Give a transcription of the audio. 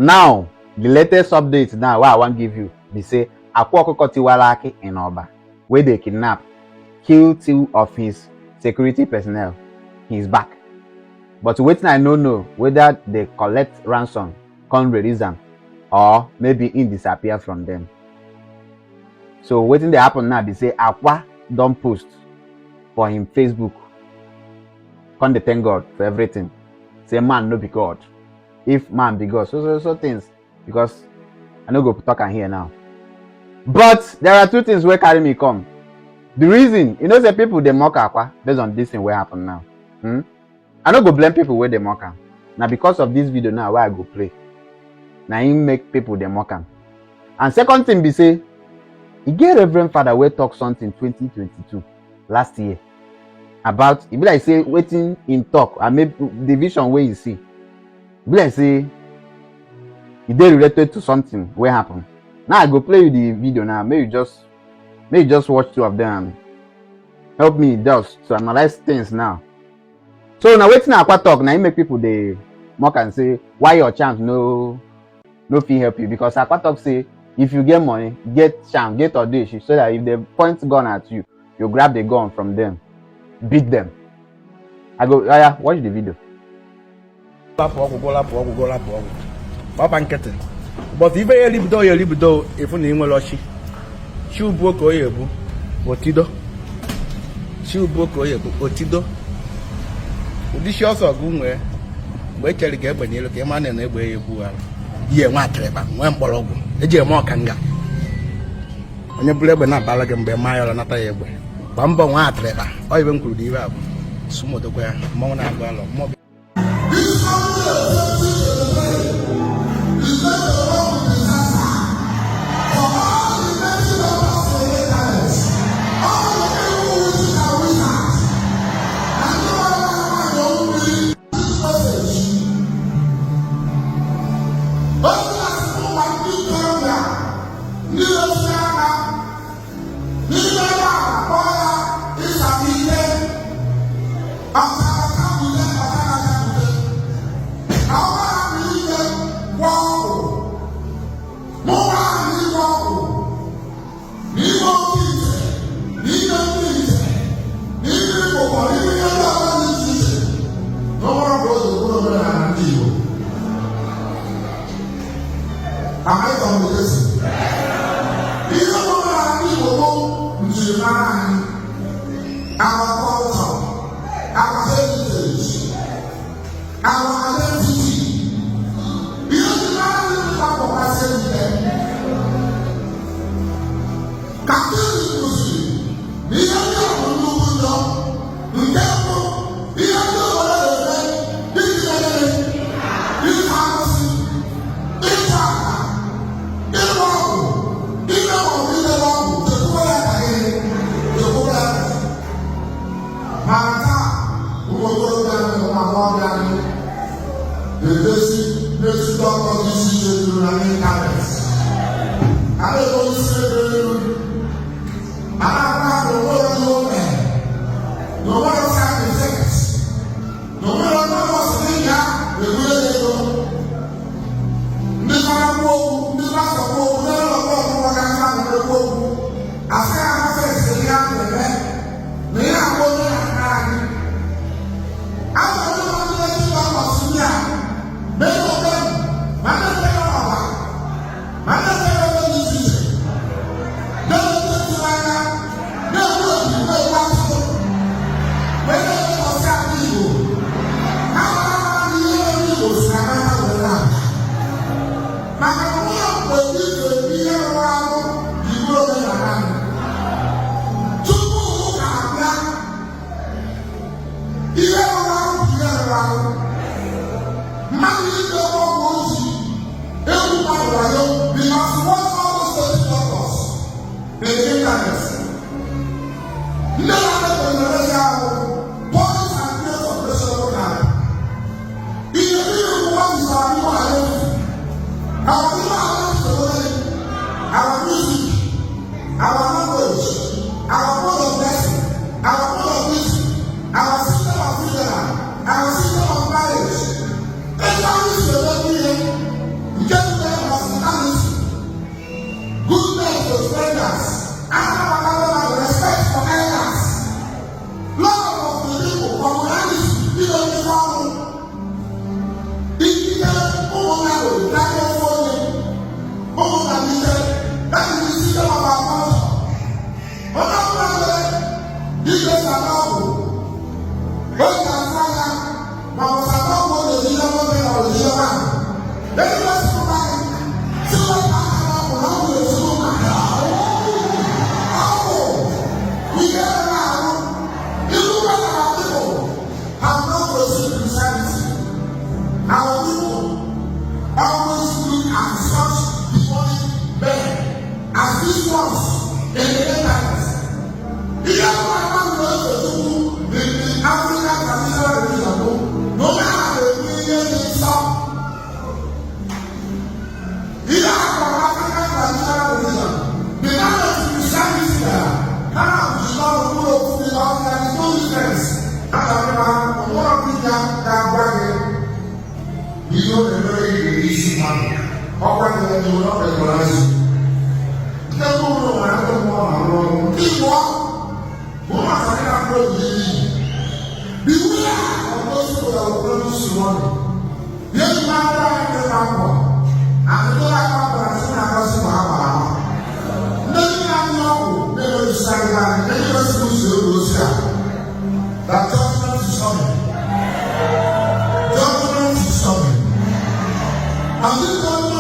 Now, the latest update now what I want to give you, they say Akwa Okuko Tiwara Aki in Oba, where they kidnap, kill 2 of his security personnel. He's back. But waiting, I don't know whether they collect ransom, can't release them, or maybe he disappear from them. So waiting they happen now, they say Akwa don't post for him Facebook. Can't they thank God for everything? Say man no be God. If man be God, so things, because I no go talk and here now. But there are 2 things where carry me come. The reason, say people they mock Akwa based on this thing where happen now. I no go blame people where they mock am. Now because of this video now where I go play. Now he make people they mock am. And second thing be say, he get Reverend Father where talk something 2022 last year about it be like say waiting in talk and maybe the vision where you see. Be like say it dey related to something where happen. Now I go play you the video now. Maybe you just watch 2 of them and help me just to analyze things now. So now waiting Akwa talk now, he make people they mock and say why your chance no fit help you, because Akwa talk say if you get money, get chance, get audacious, so that if they point gun at you, you grab the gun from them, beat them. I go, yeah, watch the video. But if I live though, you live though, if you name Loshi, she broke or you, Otido. She broke or you, Otido. This shows a good way. Wait till you get when you look a man and a way you are. Ye, what treva, one bologo, a German kanga. And you believe not Balagan by mile and not a way. Bamba one treva, or even could you have some of the way, Mona Gallo, Mob. Our culture, our heritage, our identity. You don't have to pass it. Catholic Muslim, you don't have to do it. You don't such demonic men as these ones in the times. If you have one knows the African traditional religion, no matter the million in some. If you have an African traditional religion, the man of Christianity there, now is not the rule of the law, there is no difference. And one of the can brag it. You know the very easy man. Or when they do not recognize you. They don't know what I'm wrong. People who are saying I'm going to leave. Beware of those people that will promise you money. Yes, you might die in the family. And the dollar company is not going to see my nothing I know. Never you say that. Never you say that judgment is coming. Judgment is coming. And this judgment